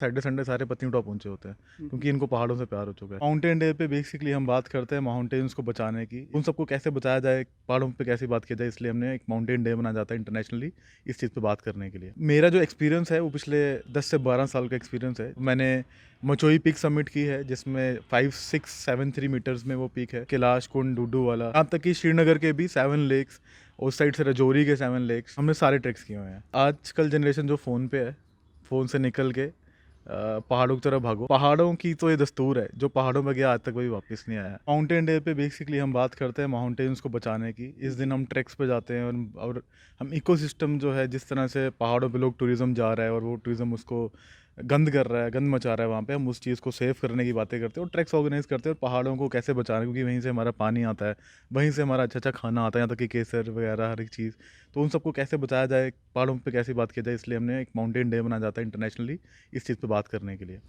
Saturday Sunday सारे पत्नीटॉप पहुंचे होते हैं हुँ, क्योंकि इनको पहाड़ों से प्यार हो चुका है। माउंटेन डे पे बेसिकली हम बात करते हैं माउंटेन्स को बचाने की, उन सबको कैसे बचाया जाए, पहाड़ों पे कैसे बात की जाए, इसलिए हमने एक माउंटेन डे मनाया जाता है इंटरनेशनली इस चीज़ पे बात करने के लिए। मेरा जो एक्सपीरियंस है वो पिछले 10 से 12 साल का एक्सपीरियंस है। मैंने मचोई पीक सबमिट की है जिसमें 5673 मीटर्स में वो पीक है। कैलाश कुंड, डूडू वाला, यहाँ तक कि श्रीनगर के भी 7 लेक्स, उस साइड से रजौरी के 7 लेक्स, हमने सारे ट्रैक्स किए हुए हैं। आजकल जनरेशन जो फ़ोन पे है, फ़ोन से निकल के पहाड़ों की तरफ भागो। पहाड़ों की तो ये दस्तूर है, जो पहाड़ों में गया आज तक वही वापस नहीं आया। माउंटेन डे पे बेसिकली हम बात करते हैं माउंटेन्स को बचाने की। इस दिन हम ट्रैक्स पे जाते हैं और हम इकोसिस्टम जो है, जिस तरह से पहाड़ों पे लोग टूरिज्म जा रहा है और वो टूरिज्म उसको गंद कर रहा है, गंद मचा रहा है वहाँ पे, हम उस चीज़ को सेव करने की बातें करते हैं और ट्रैक्स ऑर्गेनाइज करते हैं और पहाड़ों को कैसे बचाना है, क्योंकि वहीं से हमारा पानी आता है, वहीं से हमारा अच्छा अच्छा खाना आता है, यहाँ तक कि केसर वगैरह हर एक चीज़। तो उन सबको कैसे बचाया जाए, पहाड़ों पे कैसे बात की जाए, इसलिए हमने एक माउंटेन डे मनाया जाता है इंटरनेशनली इस चीज़ पे बात करने के लिए।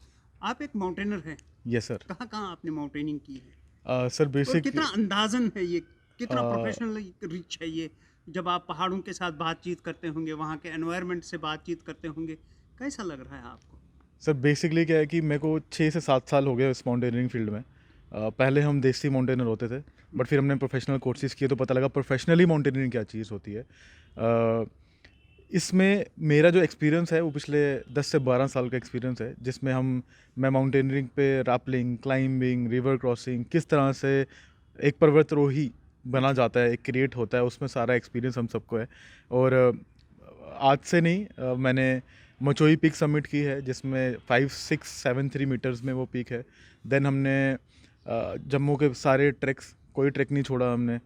आप एक माउंटेनर हैं। Yes sir. कहाँ-कहाँ आपने माउंटेनिंग की है? सर और बेसिक कितना अंदाज़न है ये? कितना प्रोफ़ेशनल रिच है ये? जब आप पहाड़ों के साथ बातचीत करते होंगे, वहाँ के एनवायरनमेंट से बातचीत करते होंगे, कैसा लग रहा है आपको? सर बेसिकली क्या है कि मेरे को 6 से 7 साल हो गए इस माउंटेनियरिंग फील्ड में। पहले हम देसी माउंटेनर होते थे, बट फिर हमने प्रोफेशनल कोर्सेज़ किए तो पता लगा प्रोफेशनली माउंटेनियरिंग क्या चीज़ होती है। इसमें मेरा जो एक्सपीरियंस है वो पिछले 10 से 12 साल का एक्सपीरियंस है, जिसमें मैं माउंटेनियरिंग पे रैपलिंग, क्लाइंबिंग, रिवर क्रॉसिंग, किस तरह से एक पर्वतारोही बना जी। जाता है, एक क्रिएट होता है, उसमें सारा एक्सपीरियंस हम सबको है। और आज से नहीं, मैंने मचोई पीक सबमिट की है जिसमें 5673 मीटर्स में वो पीक है। देन हमने जम्मू के सारे ट्रैक्स, कोई ट्रैक नहीं छोड़ा हमने।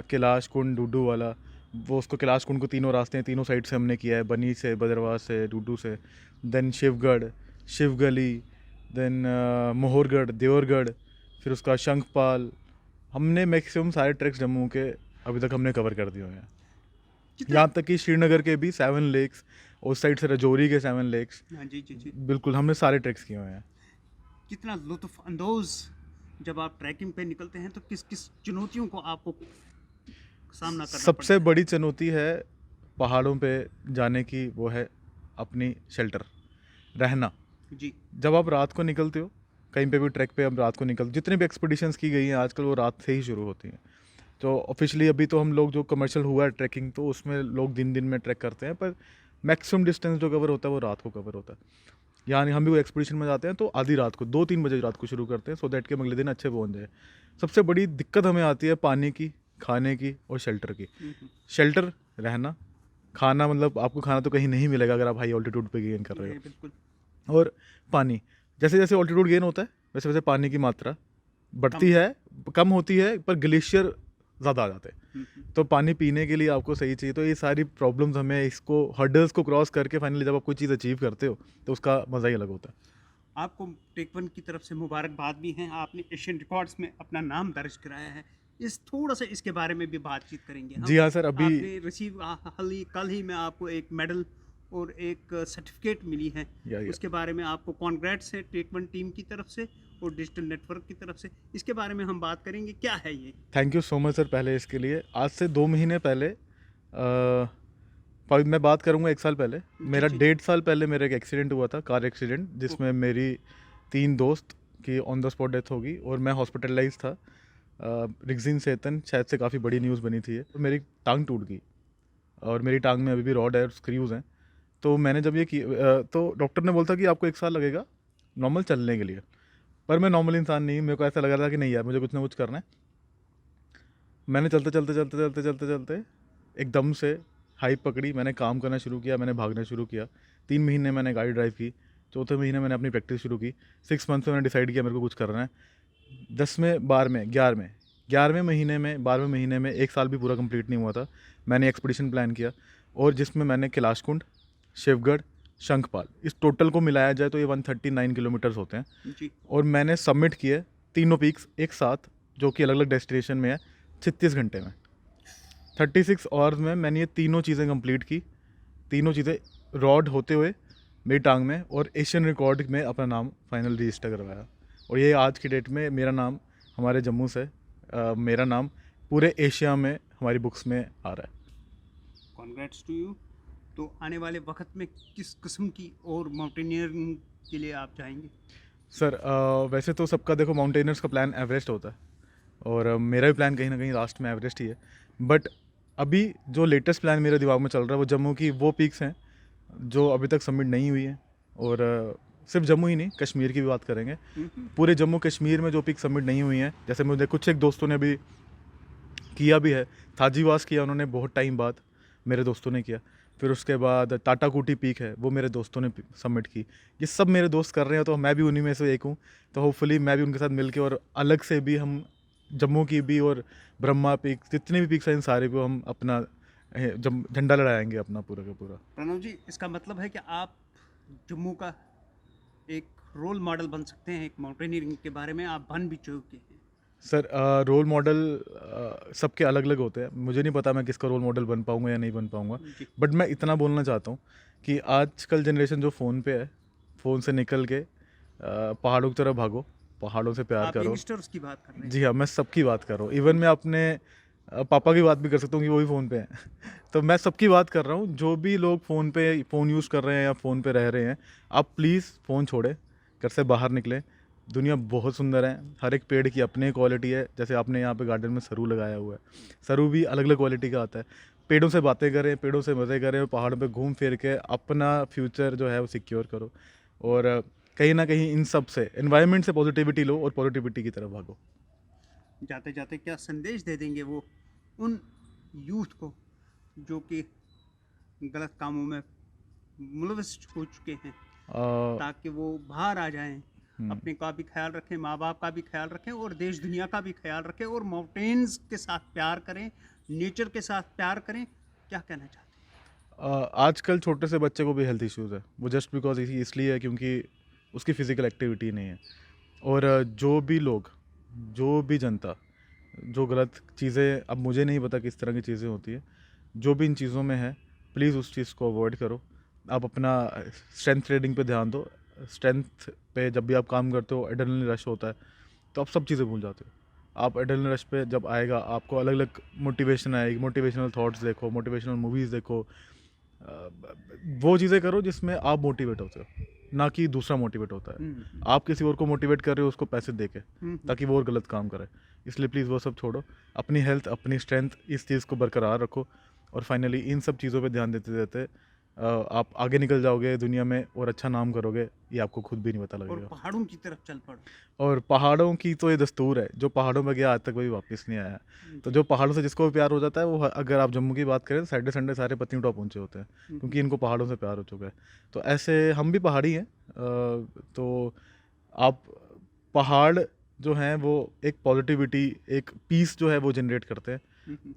कैलाश कुंड, डूडू वाला, वो उसको कैलाश कुंड को तीनों रास्ते हैं, तीनों साइड से हमने किया है, बनी से, बदरवास से, डूडू से। देन शिवगढ़, शिवगली, देन मोहरगढ़, देवरगढ़, फिर उसका शंखपाल। हमने मैक्सिमम सारे ट्रैक्स जम्मू के अभी तक हमने कवर कर दिए हुए हैं। कितना यहाँ तक कि श्रीनगर के भी 7 लेक्स, उस साइड से रजौरी के 7 लेक्स, हाँ जी, जी, जी। बिल्कुल हमने सारे ट्रैक्स किए हुए हैं। कितना लुत्फ़ अंदोज़ जब आप ट्रैकिंग पे निकलते हैं, तो किस-किस चुनौतियों को आपको सामना करना सबसे पड़ता है? बड़ी चुनौती है पहाड़ों पे जाने की, वो है अपनी शेल्टर, रहना। जी। जब आप रात को निकलते हो, कहीं पे भी ट्रैक पे आप रात को जितने भी एक्सपीडिशंस की गई हैं आजकल, वो रात से ही शुरू होती हैं। तो ऑफिशियली अभी तो हम लोग जो कमर्शियल हुआ है ट्रैकिंग, तो उसमें लोग दिन दिन में ट्रैक करते हैं, पर मैक्सिमम डिस्टेंस जो कवर होता है वो रात को कवर होता है। यानी हम भी वो एक्सपीडिशन में जाते हैं तो आधी रात को 2-3 बजे रात को शुरू करते हैं, सो दैट कि हम अगले दिन अच्छे पहुंच जाए। सबसे बड़ी दिक्कत हमें आती है पानी की, खाने की और शेल्टर की। हुँ, हुँ। शेल्टर, रहना, खाना, मतलब आपको खाना तो कहीं नहीं मिलेगा अगर आप हाई ऑल्टीट्यूड पे गेन कर रहे जी, हो। बिल्कुल। और पानी, जैसे जैसे ऑल्टीट्यूड गेन होता है वैसे वैसे पानी की मात्रा कम बढ़ती है, कम होती है, पर ग्लेशियर ज़्यादा आ जाते हैं। हुँ, हुँ। तो पानी पीने के लिए आपको सही चाहिए। तो ये सारी प्रॉब्लम्स हमें, इसको हर्डल्स को क्रॉस करके फाइनली जब आप कोई चीज़ अचीव करते हो तो उसका मज़ा ही अलग होता है। आपको टेक वन की तरफ से मुबारकबाद भी हैं। आपने एशियन रिकॉर्ड्स में अपना नाम दर्ज कराया है। इस थोड़ा-सा इसके बारे में भी बातचीत करेंगे हम। जी हाँ सर, अभी आपने रिसीव हाल ही कल ही में आपको एक मेडल और एक सर्टिफ़िकेट मिली है। या उसके बारे में आपको कांग्रेट्स है टेक वन टीम की तरफ से और डिजिटल नेटवर्क की तरफ से। इसके बारे में हम बात करेंगे, क्या है ये? Thank you so much sir पहले इसके लिए। आज से 2 महीने पहले, मैं बात करूँगा 1 साल पहले, जी, मेरा जी। 1.5 साल पहले मेरा एक एक्सीडेंट हुआ था, कार एक्सीडेंट, जिसमें ओके। मेरी 3 दोस्त की ऑन द स्पॉट डेथ हो गई और मैं हॉस्पिटलाइज़ था। रिक्सिन सेतन, शायद से काफ़ी बड़ी न्यूज़ बनी थी ये। तो मेरी टाँग टूट गई और मेरी टाँग में अभी भी रॉड है और स्क्रूज़ हैं। तो मैंने जब ये तो डॉक्टर ने बोला था कि आपको 1 साल लगेगा नॉर्मल चलने के लिए। पर मैं नॉर्मल इंसान नहीं, मेरे को ऐसा लग रहा था कि नहीं यार, मुझे कुछ ना कुछ करना है। मैंने चलते चलते चलते चलते चलते चलते एकदम से हाइप पकड़ी, मैंने काम करना शुरू किया, मैंने भागना शुरू किया। 3 महीने मैंने गाड़ी ड्राइव की, चौथे महीने मैंने अपनी प्रैक्टिस शुरू की। 6 मंथ्स में मैंने डिसाइड किया मेरे को कुछ करना है। 10वें 12वें 11वें महीने में, 12वें महीने में 1 साल भी पूरा कंप्लीट नहीं हुआ था, मैंने एक्सपीडिशन प्लान किया और जिसमें मैंने कैलाश कुंड, शिवगढ़, शंखपाल, इस टोटल को मिलाया जाए तो ये 139 किलोमीटर्स होते हैं। जी। और मैंने सबमिट किए तीनों पीक्स एक साथ, जो कि अलग अलग डेस्टिनेशन में है, 36 घंटे में। 36 आवर्स में मैंने ये तीनों चीज़ें कंप्लीट की। तीनों चीज़ें रॉड होते हुए मेरी टांग में, और एशियन रिकॉर्ड में अपना नाम फाइनल रजिस्टर करवाया। और ये आज की डेट में मेरा नाम हमारे जम्मू से, मेरा नाम पूरे एशिया में हमारी बुक्स में आ रहा है। Congrats to you. तो आने वाले वक़्त में किस किस्म की और माउंटेनियरिंग के लिए आप जाएंगे? सर वैसे तो सबका देखो माउंटेनर्स का प्लान एवरेस्ट होता है और मेरा भी प्लान कहीं ना कहीं लास्ट में एवरेस्ट ही है। बट अभी जो लेटेस्ट प्लान मेरे दिमाग में चल रहा है वो जम्मू की वो पीक्स हैं जो अभी तक सबमिट नहीं हुई है। और सिर्फ जम्मू ही नहीं, कश्मीर की भी बात करेंगे। पूरे जम्मू कश्मीर में जो पीक सबमिट नहीं हुई हैं, जैसे मुझे कुछ एक दोस्तों ने अभी किया भी है, थाजीवास किया उन्होंने बहुत टाइम बाद, मेरे दोस्तों ने किया। फिर उसके बाद टाटा कूटी पीक है, वो मेरे दोस्तों ने सबमिट की। ये सब मेरे दोस्त कर रहे हैं तो मैं भी उन्हीं में से एक हूँ। तो होपफुली मैं भी उनके साथ मिलके और अलग से भी हम जम्मू की भी और ब्रह्मा पीक जितने भी पीक्स हैं इन सारे पे हम अपना झंडा लहराएंगे अपना पूरा का पूरा। प्रणव जी, इसका मतलब है कि आप जम्मू का एक रोल मॉडल बन सकते हैं, एक माउंटेनियरिंग के बारे में आप बन भी चुके हैं। सर रोल मॉडल सबके अलग अलग होते हैं, मुझे नहीं पता मैं किसका रोल मॉडल बन पाऊंगा या नहीं बन पाऊंगा। जी। बट मैं इतना बोलना चाहता हूँ कि आजकल जनरेशन जो फ़ोन पे है, फ़ोन से निकल के पहाड़ों की तरफ भागो, पहाड़ों से प्यार आप करो। यंगस्टर्स की बात कर रहे हैं। जी हाँ, मैं सबकी बात कर रहा हूँ। इवन मैं अपने पापा की बात भी कर सकता हूँ कि वो भी फ़ोन पे हैं तो मैं सबकी बात कर रहा हूँ। जो भी लोग फ़ोन यूज़ कर रहे हैं या फ़ोन पे रह रहे हैं, आप प्लीज़ फ़ोन छोड़े, घर से बाहर निकलें। दुनिया बहुत सुंदर है, हर एक पेड़ की अपनी क्वालिटी है। जैसे आपने यहाँ पे गार्डन में सरू लगाया हुआ है, सरू भी अलग अलग क्वालिटी का आता है। पेड़ों से बातें करें, पेड़ों से मज़े करें और पहाड़ों पे घूम फिर के अपना फ्यूचर जो है वो सिक्योर करो। और कहीं ना कहीं इन सब से एनवायरनमेंट से पॉजिटिविटी लो और पॉजिटिविटी की तरफ भागो। जाते जाते क्या संदेश दे देंगे वो उन यूथ को जो कि गलत कामों में मुलविस हो चुके हैं, ताकि वो बाहर आ जाएं, अपने का भी ख्याल रखें, माँ बाप का भी ख्याल रखें और देश दुनिया का भी ख्याल रखें और माउंटेन्स के साथ प्यार करें, नेचर के साथ प्यार करें? क्या कहना चाहते हैं? आजकल छोटे से बच्चे को भी हेल्थ इश्यूज़ है, वो जस्ट बिकॉज इसलिए है क्योंकि उसकी फ़िज़िकल एक्टिविटी नहीं है। और जो भी लोग, जो भी जनता, जो गलत चीज़ें, अब मुझे नहीं पता किस तरह की चीज़ें होती है, जो भी इन चीज़ों में है, प्लीज़ उस चीज़ को अवॉइड करो। आप अपना स्ट्रेंथ ट्रेनिंग पे ध्यान दो। स्ट्रेंथ पे जब भी आप काम करते हो, एड्रेनलिन रश होता है तो आप सब चीज़ें भूल जाते हो। आप एड्रेनलिन रश पे जब आएगा, आपको अलग अलग मोटिवेशन आएगी, मोटिवेशनल थॉट्स देखो, मोटिवेशनल मूवीज़ देखो, वो चीज़ें करो जिसमें आप मोटिवेट होते हो, ना कि दूसरा मोटिवेट होता है। आप किसी और को मोटिवेट कर रहे हो उसको पैसे दे के, ताकि वो और गलत काम करे। इसलिए प्लीज़ वो सब छोड़ो, अपनी हेल्थ, अपनी स्ट्रेंथ, इस चीज़ को बरकरार रखो। और फाइनली इन सब चीज़ों पे ध्यान देते देते आप आगे निकल जाओगे दुनिया में और अच्छा नाम करोगे, ये आपको खुद भी नहीं पता और लगेगा। पहाड़ों की तरफ चल पड़ो। और पहाड़ों की तो ये दस्तूर है, जो पहाड़ों में गया आज तक कभी वापस नहीं आया। तो जो पहाड़ों से जिसको भी प्यार हो जाता है, वो अगर आप जम्मू की बात करें तो सैटरडे संडे सारे पत्नी टॉप पहुँचे होते हैं, क्योंकि इनको पहाड़ों से प्यार हो चुका है। तो ऐसे हम भी पहाड़ी हैं। तो आप पहाड़ जो हैं वो एक पॉजिटिविटी, एक पीस जो है वो जनरेट करते हैं।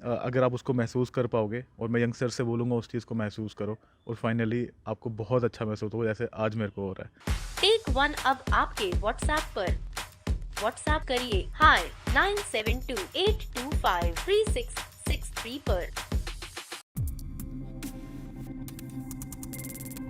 अगर आप उसको महसूस कर पाओगे, और मैं यंगस्टर से बोलूँगा उस चीज़ को महसूस करो, और फाइनली आपको बहुत अच्छा महसूस होगा, जैसे आज मेरे को हो रहा है। टेक वन अब आपके व्हाट्सएप पर। व्हाट्सएप करिए हाय 9728253663 पर।